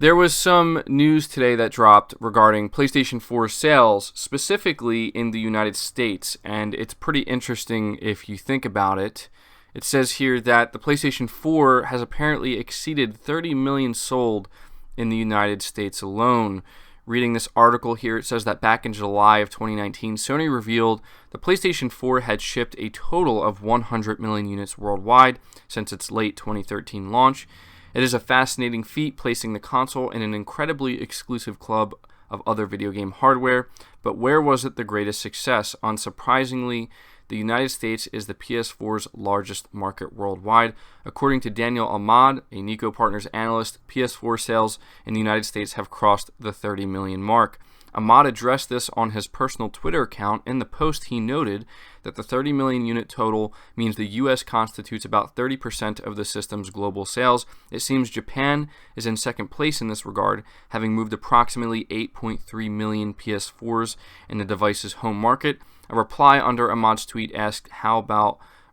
There was some news today that dropped regarding PlayStation 4 sales, specifically in the United States, and it's pretty interesting if you think about it. It says here that the PlayStation 4 has apparently exceeded 30 million sold in the United States alone. Reading this article here, it says that back in July of 2019, Sony revealed the PlayStation 4 had shipped a total of 100 million units worldwide since its late 2013 launch. It is a fascinating feat, placing the console in an incredibly exclusive club of other video game hardware. But where was it the greatest success? Unsurprisingly, the United States is the PS4's largest market worldwide. According to Daniel Ahmad, a Nico Partners analyst, PS4 sales in the United States have crossed the 30 million mark. Ahmad addressed this on his personal Twitter account. In the post, he noted that the 30 million unit total means the US constitutes about 30% of the system's global sales. It seems Japan is in second place in this regard, having moved approximately 8.3 million PS4s in the device's home market. A reply under Ahmad's tweet asked how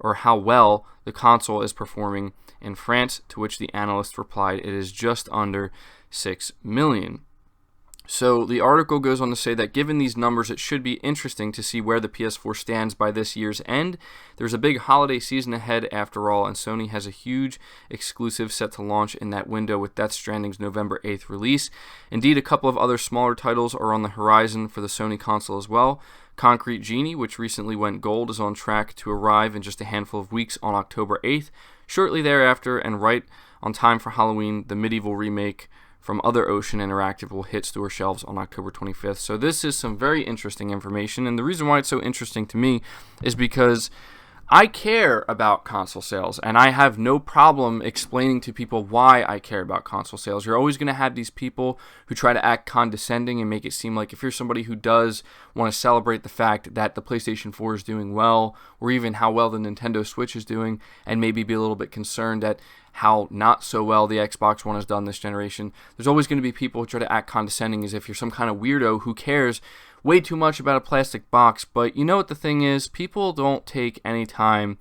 well the console is performing in France, to which the analyst replied it is just under 6 million. So the article goes on to say that given these numbers, it should be interesting to see where the PS4 stands by this year's end. There's a big holiday season ahead after all, and Sony has a huge exclusive set to launch in that window with Death Stranding's November 8th release. Indeed, a couple of other smaller titles are on the horizon for the Sony console as well. Concrete Genie, which recently went gold, is on track to arrive in just a handful of weeks on October 8th. Shortly thereafter, and right on time for Halloween, the Medieval remake from Other Ocean Interactive will hit store shelves on October 25th. So this is some very interesting information, and the reason why it's so interesting to me is because I care about console sales, and I have no problem explaining to people why I care about console sales. You're always going to have these people who try to act condescending and make it seem like if you're somebody who does want to celebrate the fact that the PlayStation 4 is doing well, or even how well the Nintendo Switch is doing, and maybe be a little bit concerned at how not so well the Xbox One has done this generation, there's always going to be people who try to act condescending as if you're some kind of weirdo who cares way too much about a plastic box. But you know what the thing is? People don't take any time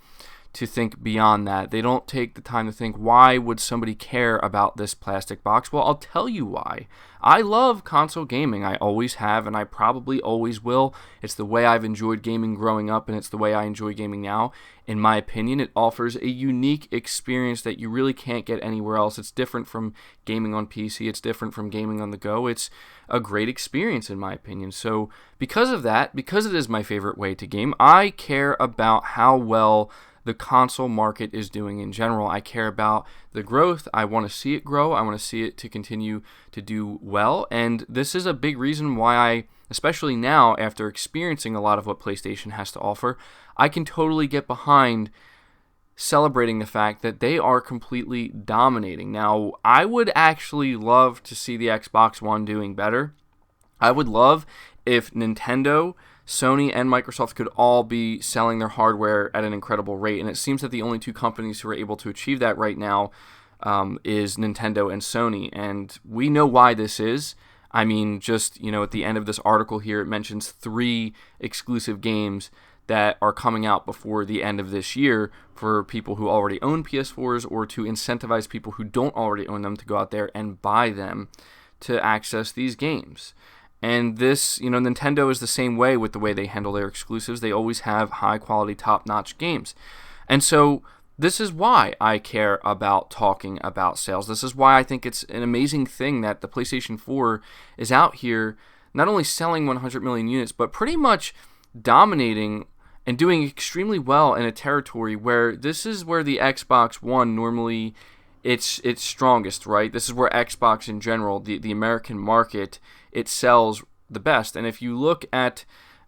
to think beyond that. They don't take the time to think, why would somebody care about this plastic box? Well, I'll tell you why. I love console gaming. I always have, and I probably always will. It's the way I've enjoyed gaming growing up, and it's the way I enjoy gaming now. In my opinion, it offers a unique experience that you really can't get anywhere else. It's different from gaming on PC. It's different from gaming on the go. It's a great experience, in my opinion. So because of that, because it is my favorite way to game, I care about how well the console market is doing in general. I care about the growth. I want to see it grow. I want to see it to continue to do well. And this is a big reason why I, especially now after experiencing a lot of what PlayStation has to offer, I can totally get behind celebrating the fact that they are completely dominating. Now, I would actually love to see the Xbox One doing better. I would love if Nintendo, Sony, and Microsoft could all be selling their hardware at an incredible rate, and it seems that the only two companies who are able to achieve that right now is Nintendo and Sony, and we know why this is. I mean, just, at the end of this article here, it mentions 3 exclusive games that are coming out before the end of this year for people who already own PS4s, or to incentivize people who don't already own them to go out there and buy them to access these games. And this, Nintendo is the same way with the way they handle their exclusives. They always have high-quality, top-notch games. And so this is why I care about talking about sales. This is why I think it's an amazing thing that the PlayStation 4 is out here not only selling 100 million units, but pretty much dominating and doing extremely well in a territory where this is where the Xbox One normally it's strongest, right? This is where Xbox in general, the American market, it sells the best. And if you look at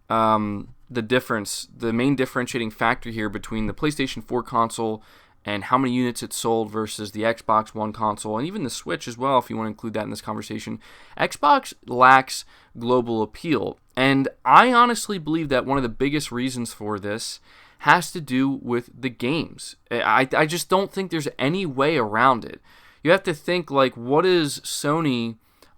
the difference, the main differentiating factor here between the PlayStation 4 console and how many units it sold versus the Xbox One console, and even the Switch as well, if you want to include that in this conversation, Xbox lacks global appeal. And I honestly believe that one of the biggest reasons for this has to do with the games. I just don't think there's any way around it. You have to think, like, what does Sony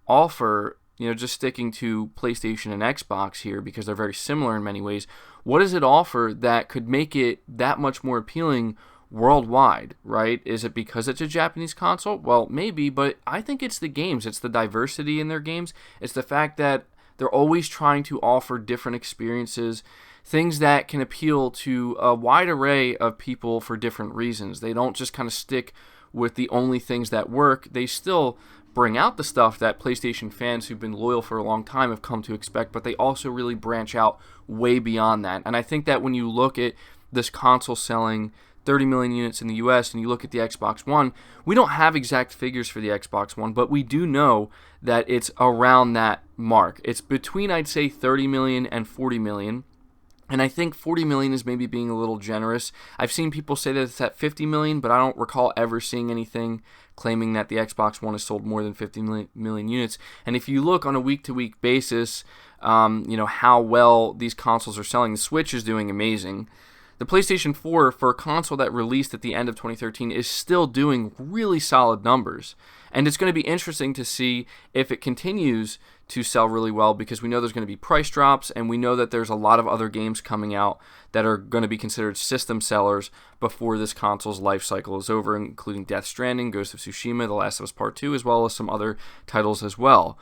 offer, just sticking to PlayStation and Xbox here because they're very similar in many ways. What does it offer that could make it that much more appealing worldwide, right? Is it because it's a Japanese console? Well, maybe, but I think it's the games. It's the diversity in their games. It's the fact that they're always trying to offer different experiences, things that can appeal to a wide array of people for different reasons. They don't just kind of stick with the only things that work. They still bring out the stuff that PlayStation fans who've been loyal for a long time have come to expect, but they also really branch out way beyond that. And I think that when you look at this console selling 30 million units in the US and you look at the Xbox One, we don't have exact figures for the Xbox One, but we do know that it's around that mark. It's between, I'd say, 30 million and 40 million. And I think 40 million is maybe being a little generous. I've seen people say that it's at 50 million, but I don't recall ever seeing anything claiming that the Xbox One has sold more than 50 million units. And if you look on a week-to-week basis, how well these consoles are selling, the Switch is doing amazing. The PlayStation 4, for a console that released at the end of 2013, is still doing really solid numbers. And it's going to be interesting to see if it continues to sell really well, because we know there's going to be price drops, and we know that there's a lot of other games coming out that are going to be considered system sellers before this console's life cycle is over, including Death Stranding, Ghost of Tsushima, The Last of Us Part 2, as well as some other titles as well.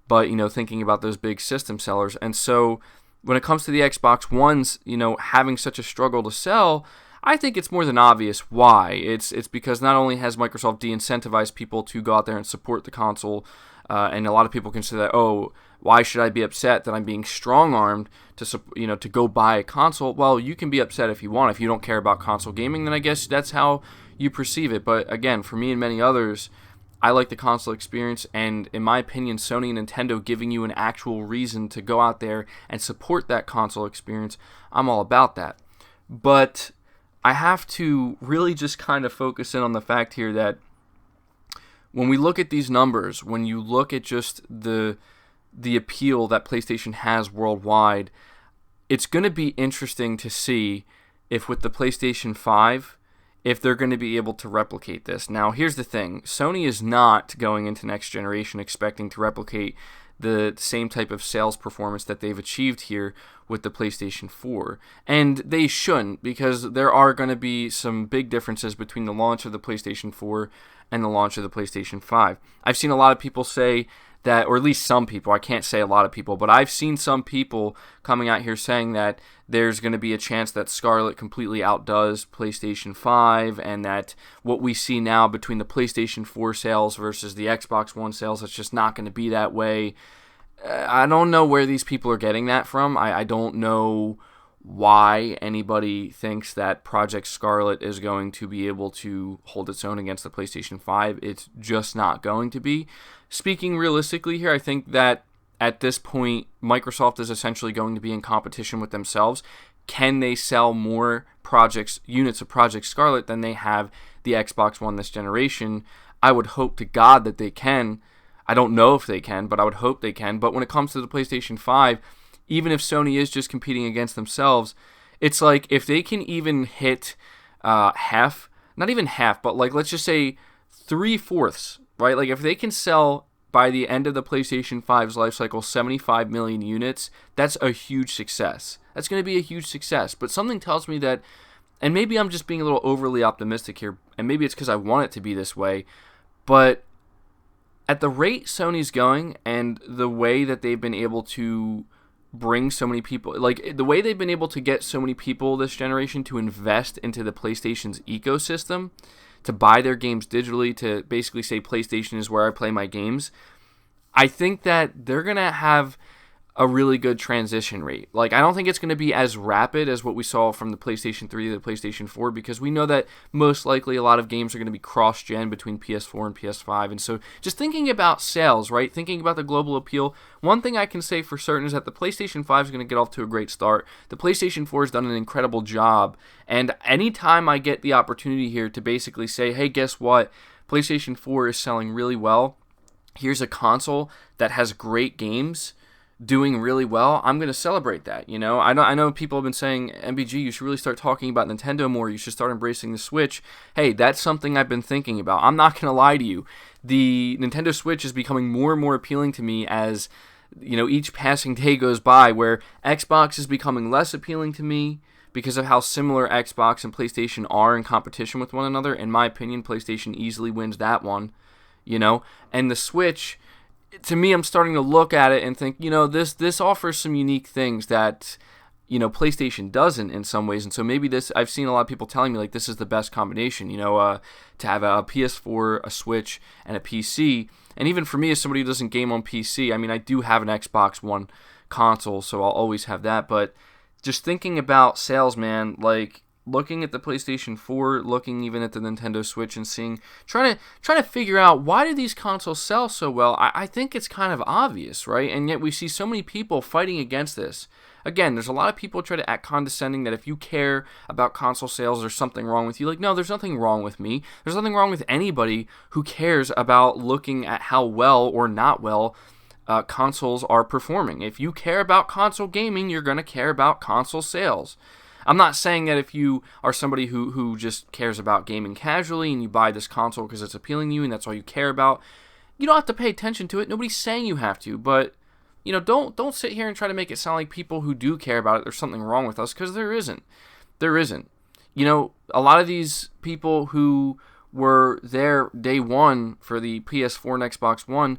But, thinking about those big system sellers. And so when it comes to the Xbox Ones, having such a struggle to sell, I think it's more than obvious why. It's because not only has Microsoft de-incentivized people to go out there and support the console, and a lot of people consider that, oh, why should I be upset that I'm being strong-armed to go buy a console? Well, you can be upset if you want. If you don't care about console gaming, then I guess that's how you perceive it. But again, for me and many others, I like the console experience, and in my opinion, Sony and Nintendo giving you an actual reason to go out there and support that console experience, I'm all about that. But I have to really just kind of focus in on the fact here that when we look at these numbers, when you look at just the appeal that PlayStation has worldwide, it's going to be interesting to see if with the PlayStation 5, if they're going to be able to replicate this. Now, here's the thing. Sony is not going into next generation expecting to replicate the same type of sales performance that they've achieved here with the PlayStation 4. And they shouldn't, because there are going to be some big differences between the launch of the PlayStation 4 and the launch of the PlayStation 5. I've seen a lot of people say that, or at least some people, I can't say a lot of people, but I've seen some people coming out here saying that there's going to be a chance that Scarlett completely outdoes PlayStation 5, and that what we see now between the PlayStation 4 sales versus the Xbox One sales, it's just not going to be that way. I don't know where these people are getting that from. I don't know why anybody thinks that Project Scarlett is going to be able to hold its own against the PlayStation 5. It's just not going to be. Speaking realistically here, I think that at this point, Microsoft is essentially going to be in competition with themselves. Can they sell more units of Project Scarlett than they have the Xbox One this generation? I would hope to God that they can. I don't know if they can, but I would hope they can. But when it comes to the PlayStation 5, even if Sony is just competing against themselves, it's like if they can even hit half, not even half, but like let's just say 3/4, right? Like if they can sell by the end of the PlayStation 5's life cycle 75 million units, that's a huge success. That's going to be a huge success. But something tells me that, and maybe I'm just being a little overly optimistic here, and maybe it's because I want it to be this way, but at the rate Sony's going and the way that they've been able to bring so many people, like the way they've been able to get so many people this generation to invest into the PlayStation's ecosystem, to buy their games digitally, to basically say PlayStation is where I play my games, I think that they're going to have a really good transition rate. Like, I don't think it's going to be as rapid as what we saw from the PlayStation 3 to the PlayStation 4, because we know that most likely a lot of games are going to be cross-gen between PS4 and PS5. And so just thinking about sales, right, thinking about the global appeal, one thing I can say for certain is that the PlayStation 5 is going to get off to a great start. The PlayStation 4 has done an incredible job. And anytime I get the opportunity here to basically say, hey, guess what? PlayStation 4 is selling really well. Here's a console that has great games doing really well, I'm going to celebrate that. I know people have been saying, MBG, you should really start talking about Nintendo more. You should start embracing the Switch. Hey, that's something I've been thinking about. I'm not going to lie to you. The Nintendo Switch is becoming more and more appealing to me as, each passing day goes by, where Xbox is becoming less appealing to me. because of how similar Xbox and PlayStation are in competition with one another. In my opinion, PlayStation easily wins that one, you know. And the Switch, to me, I'm starting to look at it and think, you know, this offers some unique things that, you know, PlayStation doesn't in some ways. And so maybe this, I've seen a lot of people telling me, like, this is the best combination, you know, to have a PS4, a Switch, and a PC. And even for me, as somebody who doesn't game on PC, I mean, I do have an Xbox One console, so I'll always have that. But just thinking about sales, man, like, looking at the PlayStation 4, looking even at the Nintendo Switch and seeing, trying to figure out, why do these consoles sell so well? I think it's kind of obvious, right? And yet we see so many people fighting against this. Again, there's a lot of people try to act condescending, that if you care about console sales, there's something wrong with you. Like, no, there's nothing wrong with me. There's nothing wrong with anybody who cares about looking at how well or not well consoles are performing. If you care about console gaming, you're going to care about console sales. I'm not saying that if you are somebody who just cares about gaming casually and you buy this console because it's appealing to you and that's all you care about, you don't have to pay attention to it. Nobody's saying you have to, but you know, don't sit here and try to make it sound like people who do care about it, there's something wrong with us, because there isn't. There isn't. You know, a lot of these people who were there day one for the PS4 and Xbox One,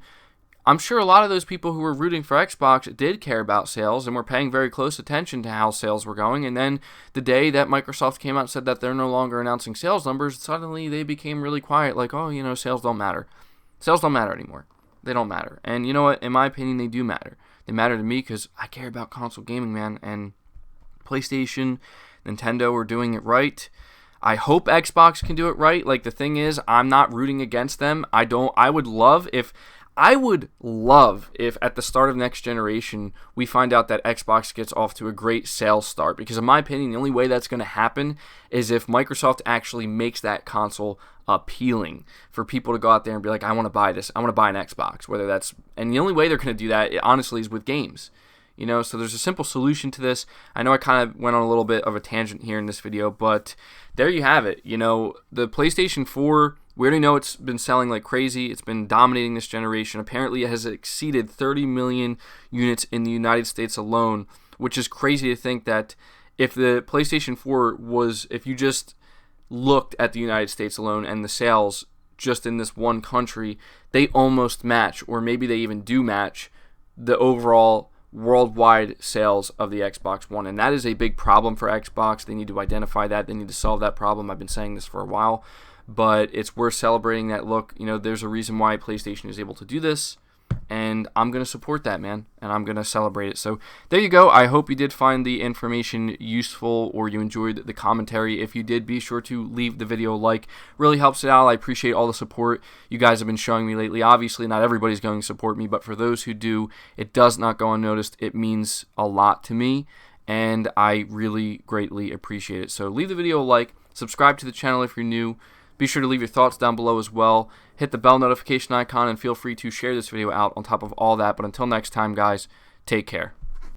I'm sure a lot of those people who were rooting for Xbox did care about sales and were paying very close attention to how sales were going. And then the day that Microsoft came out and said that they're no longer announcing sales numbers, suddenly they became really quiet, like, oh, you know, sales don't matter. Sales don't matter anymore. They don't matter. And you know what? In my opinion, they do matter. They matter to me because I care about console gaming, man. And PlayStation, Nintendo are doing it right. I hope Xbox can do it right. Like, the thing is, I'm not rooting against them. I would love if at the start of next generation we find out that Xbox gets off to a great sales start, because in my opinion the only way that's going to happen is if Microsoft actually makes that console appealing for people to go out there and be like, I want to buy this, I want to buy an Xbox, and the only way they're going to do that, honestly, is with games. You know, so there's a simple solution to this. I know I kind of went on a little bit of a tangent here in this video, but there you have it. You know, the PlayStation 4, we already know it's been selling like crazy. It's been dominating this generation. Apparently, it has exceeded 30 million units in the United States alone, which is crazy to think that if the PlayStation 4 was, if you just looked at the United States alone and the sales just in this one country, they almost match, or maybe they even do match, the overall worldwide sales of the Xbox One. And that is a big problem for Xbox. They need to identify that. They need to solve that problem. I've been saying this for a while, but it's worth celebrating that. Look, you know, there's a reason why PlayStation is able to do this, and I'm going to support that, man, and I'm going to celebrate it. So there you go. I hope you did find the information useful, or you enjoyed the commentary. If you did, be sure to leave the video a like. Really helps it out. I appreciate all the support you guys have been showing me lately. Obviously, not everybody's going to support me, but for those who do, it does not go unnoticed. It means a lot to me, and I really greatly appreciate it. So leave the video a like. Subscribe to the channel if you're new. Be sure to leave your thoughts down below as well. Hit the bell notification icon and feel free to share this video out on top of all that. But until next time, guys, take care.